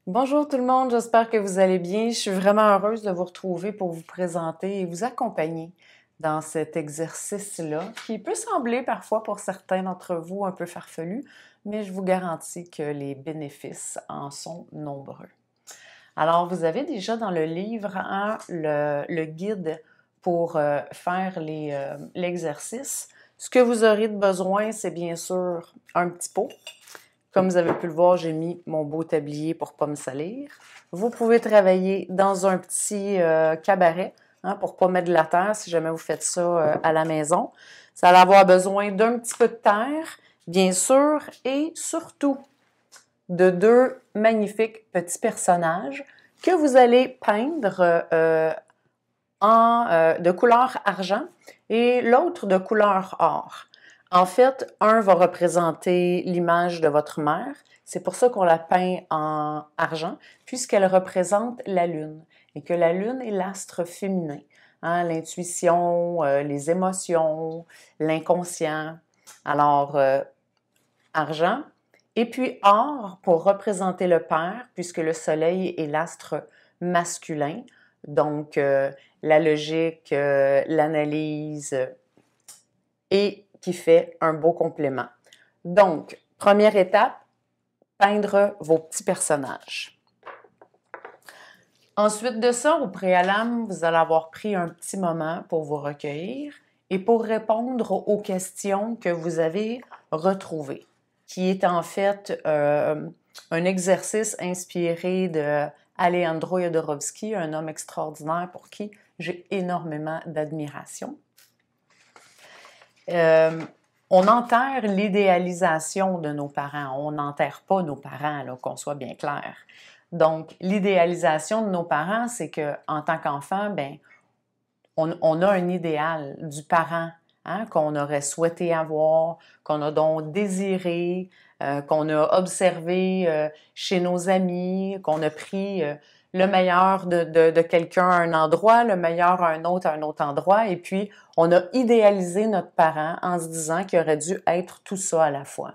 Bonjour tout le monde, j'espère que vous allez bien. Je suis vraiment heureuse de vous retrouver pour vous présenter et vous accompagner dans cet exercice-là, qui peut sembler parfois pour certains d'entre vous un peu farfelu, mais je vous garantis que les bénéfices en sont nombreux. Alors, vous avez déjà dans le livre le guide pour faire l'exercice. Ce que vous aurez de besoin, c'est bien sûr un petit pot. Comme vous avez pu le voir, j'ai mis mon beau tablier pour ne pas me salir. Vous pouvez travailler dans un petit cabaret pour ne pas mettre de la terre si jamais vous faites ça à la maison. Ça va avoir besoin d'un petit peu de terre, bien sûr, et surtout de deux magnifiques petits personnages que vous allez peindre de couleur argent et l'autre de couleur or. En fait, un va représenter l'image de votre mère. C'est pour ça qu'on la peint en argent, puisqu'elle représente la lune et que la lune est l'astre féminin. L'intuition, les émotions, l'inconscient. Alors, argent. Et puis or pour représenter le père, puisque le soleil est l'astre masculin. Donc, la logique, l'analyse, et qui fait un beau complément. Donc, première étape, peindre vos petits personnages. Ensuite de ça, au préalable, vous allez avoir pris un petit moment pour vous recueillir et pour répondre aux questions que vous avez retrouvées, qui est en fait un exercice inspiré de Alejandro Jodorowsky, un homme extraordinaire pour qui j'ai énormément d'admiration. On enterre l'idéalisation de nos parents. On n'enterre pas nos parents, là, qu'on soit bien clair. Donc, l'idéalisation de nos parents, c'est qu'en tant qu'enfant, ben, on a un idéal du parent qu'on aurait souhaité avoir, qu'on a donc désiré, qu'on a observé chez nos amis, qu'on a pris le meilleur de quelqu'un à un endroit, le meilleur à un autre endroit, et puis on a idéalisé notre parent en se disant qu'il aurait dû être tout ça à la fois.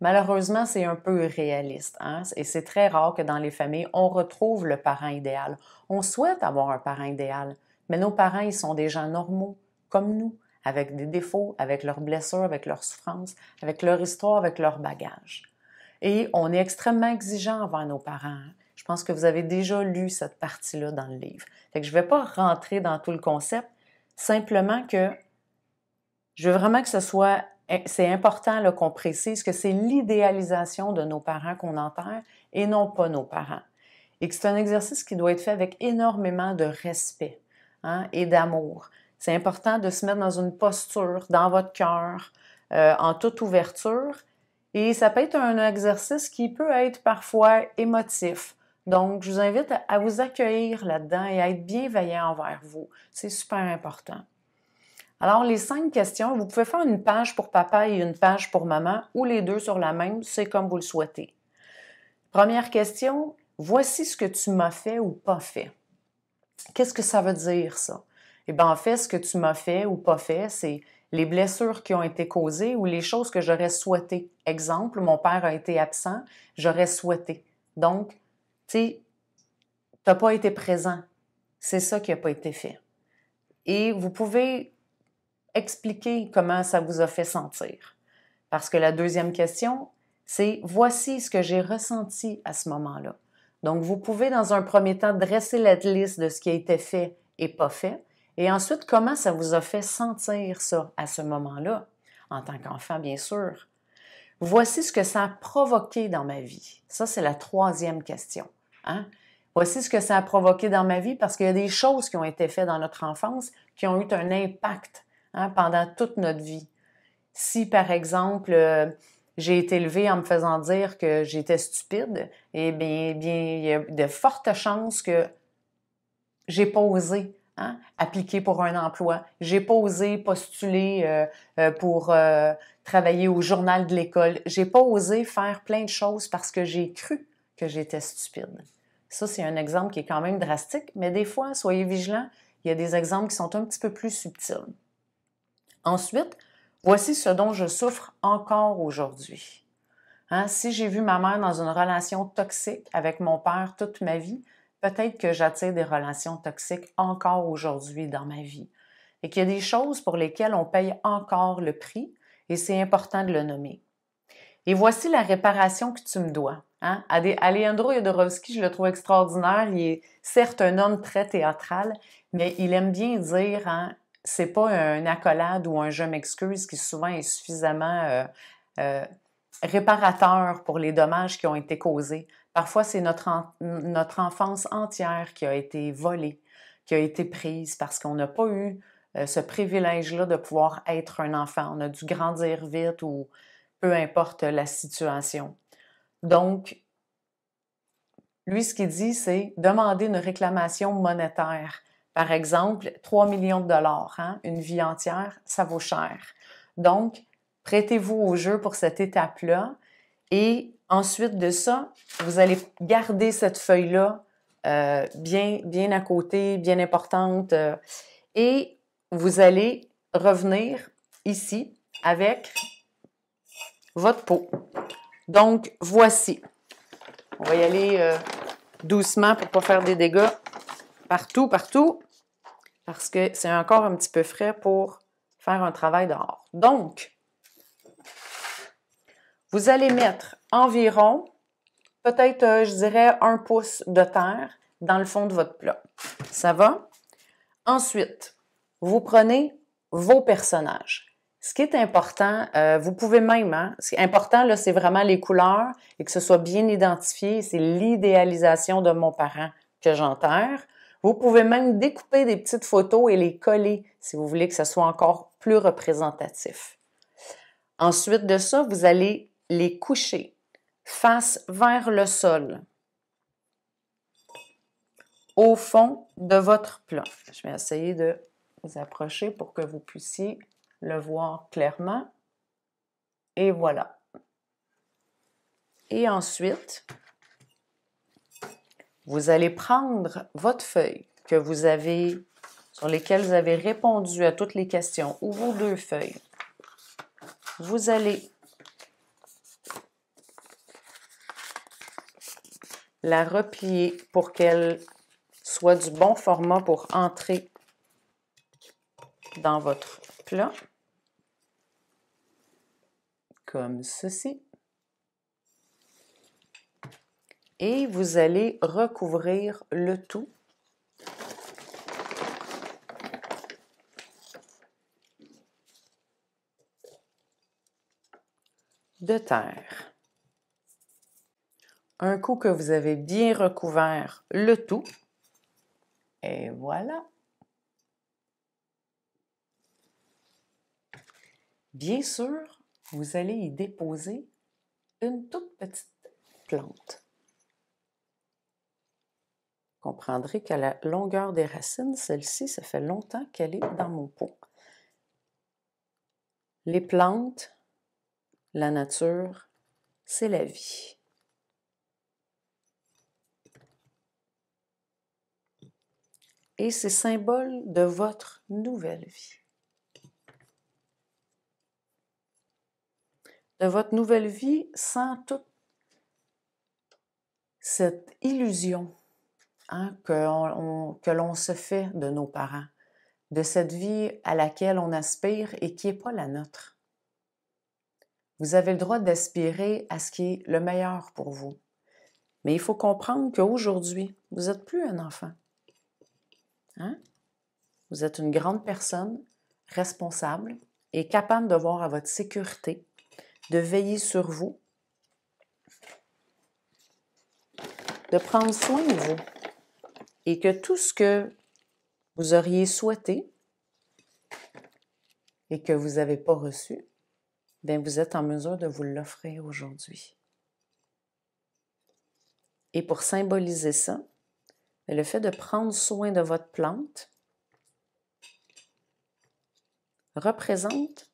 Malheureusement, c'est un peu irréaliste, et c'est très rare que dans les familles, on retrouve le parent idéal. On souhaite avoir un parent idéal, mais nos parents, ils sont des gens normaux, comme nous, avec des défauts, avec leurs blessures, avec leurs souffrances, avec leur histoire, avec leur bagage. Et on est extrêmement exigeant envers nos parents. Je pense que vous avez déjà lu cette partie-là dans le livre. Fait que je ne vais pas rentrer dans tout le concept, simplement que je veux vraiment que ce soit, c'est important qu'on précise que c'est l'idéalisation de nos parents qu'on enterre et non pas nos parents. Et que c'est un exercice qui doit être fait avec énormément de respect et d'amour. C'est important de se mettre dans une posture, dans votre cœur, en toute ouverture. Et ça peut être un exercice qui peut être parfois émotif. Donc, je vous invite à vous accueillir là-dedans et à être bienveillant envers vous. C'est super important. Alors, les 5 questions, vous pouvez faire une page pour papa et une page pour maman, ou les deux sur la même, c'est comme vous le souhaitez. Première question, voici ce que tu m'as fait ou pas fait. Qu'est-ce que ça veut dire, ça? Eh bien, en fait, ce que tu m'as fait ou pas fait, c'est les blessures qui ont été causées ou les choses que j'aurais souhaité. Exemple, mon père a été absent, j'aurais souhaité. Donc, tu sais, tu n'as pas été présent. C'est ça qui n'a pas été fait. Et vous pouvez expliquer comment ça vous a fait sentir. Parce que la deuxième question, c'est voici ce que j'ai ressenti à ce moment-là. Donc, vous pouvez, dans un premier temps, dresser la liste de ce qui a été fait et pas fait. Et ensuite, comment ça vous a fait sentir ça à ce moment-là, en tant qu'enfant, bien sûr. Voici ce que ça a provoqué dans ma vie. Ça, c'est la troisième question. Voici ce que ça a provoqué dans ma vie parce qu'il y a des choses qui ont été faites dans notre enfance qui ont eu un impact pendant toute notre vie. Si, par exemple, j'ai été élevée en me faisant dire que j'étais stupide, eh bien, il y a de fortes chances que j'ai pas osé appliquer pour un emploi. J'ai pas osé postuler pour travailler au journal de l'école. J'ai pas osé faire plein de choses parce que j'ai cru que j'étais stupide. Ça, c'est un exemple qui est quand même drastique, mais des fois, soyez vigilants, il y a des exemples qui sont un petit peu plus subtils. Ensuite, voici ce dont je souffre encore aujourd'hui. Hein? Si j'ai vu ma mère dans une relation toxique avec mon père toute ma vie, peut-être que j'attire des relations toxiques encore aujourd'hui dans ma vie. Et qu'il y a des choses pour lesquelles on paye encore le prix et c'est important de le nommer. Et voici la réparation que tu me dois. Hein? Alejandro Jodorowsky, je le trouve extraordinaire. Il est certes un homme très théâtral, mais il aime bien dire, hein, c'est pas un accolade ou un je m'excuse qui souvent est suffisamment réparateur pour les dommages qui ont été causés. Parfois, c'est notre enfance entière qui a été volée, qui a été prise parce qu'on n'a pas eu ce privilège-là de pouvoir être un enfant. On a dû grandir vite ou peu importe la situation. Donc, lui, ce qu'il dit, c'est demander une réclamation monétaire. Par exemple, 3 millions de dollars, hein? Une vie entière, ça vaut cher. Donc, prêtez-vous au jeu pour cette étape-là et ensuite de ça, vous allez garder cette feuille-là bien à côté, bien importante et vous allez revenir ici avec votre pot. Donc, voici. On va y aller doucement pour ne pas faire des dégâts partout, parce que c'est encore un petit peu frais pour faire un travail dehors. Donc, vous allez mettre environ, peut-être, je dirais, 1 pouce de terre dans le fond de votre plat. Ça va? Ensuite, vous prenez vos personnages. Ce qui est important, vous pouvez même, hein, ce qui est important, là, c'est vraiment les couleurs et que ce soit bien identifié. C'est l'idéalisation de mon parent que j'enterre. Vous pouvez même découper des petites photos et les coller si vous voulez que ce soit encore plus représentatif. Ensuite de ça, vous allez les coucher face vers le sol, au fond de votre plat. Je vais essayer de vous approcher pour que vous puissiez le voir clairement. Et voilà. Et ensuite, vous allez prendre votre feuille que vous avez, sur lesquelles vous avez répondu à toutes les questions, ou vos 2 feuilles. Vous allez la replier pour qu'elle soit du bon format pour entrer dans votre plat. Comme ceci. Et vous allez recouvrir le tout de terre. Un coup que vous avez bien recouvert le tout, et voilà. Bien sûr, vous allez y déposer une toute petite plante. Vous comprendrez qu'à la longueur des racines, celle-ci, ça fait longtemps qu'elle est dans mon pot. Les plantes, la nature, c'est la vie. Et c'est symbole de votre nouvelle vie. De votre nouvelle vie sans toute cette illusion hein, que l'on se fait de nos parents, de cette vie à laquelle on aspire et qui n'est pas la nôtre. Vous avez le droit d'aspirer à ce qui est le meilleur pour vous. Mais il faut comprendre qu'aujourd'hui, vous n'êtes plus un enfant. Hein? Vous êtes une grande personne, responsable et capable de voir à votre sécurité, de veiller sur vous, de prendre soin de vous et que tout ce que vous auriez souhaité et que vous n'avez pas reçu, bien, vous êtes en mesure de vous l'offrir aujourd'hui. Et pour symboliser ça, le fait de prendre soin de votre plante représente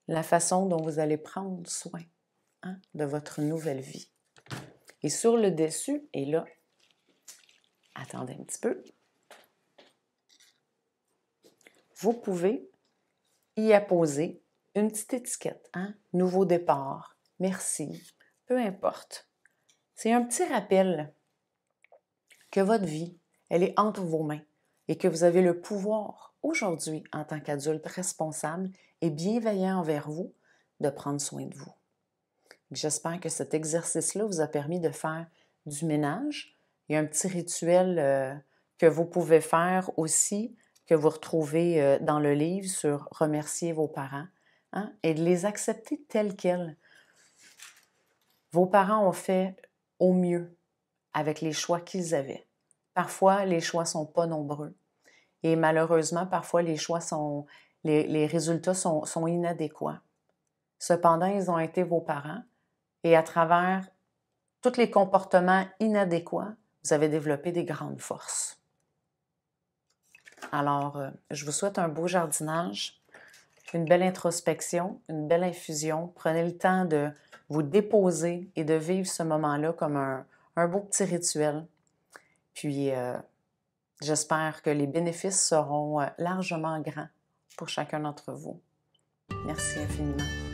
la façon dont vous allez prendre soin hein, de votre nouvelle vie. Et sur le dessus, et là, attendez un petit peu, vous pouvez y apposer une petite étiquette, hein? Nouveau départ, merci, peu importe. C'est un petit rappel que votre vie, elle est entre vos mains et que vous avez le pouvoir aujourd'hui, en tant qu'adulte responsable et bienveillant envers vous, de prendre soin de vous. J'espère que cet exercice-là vous a permis de faire du ménage. Il y a un petit rituel que vous pouvez faire aussi, que vous retrouvez dans le livre sur remercier vos parents, hein, et de les accepter tels quels. Vos parents ont fait au mieux avec les choix qu'ils avaient. Parfois, les choix ne sont pas nombreux. Et malheureusement, parfois, les résultats sont inadéquats. Cependant, ils ont été vos parents et à travers tous les comportements inadéquats, vous avez développé des grandes forces. Alors, je vous souhaite un beau jardinage, une belle introspection, une belle infusion. Prenez le temps de vous déposer et de vivre ce moment-là comme un beau petit rituel. Puis, j'espère que les bénéfices seront largement grands pour chacun d'entre vous. Merci infiniment.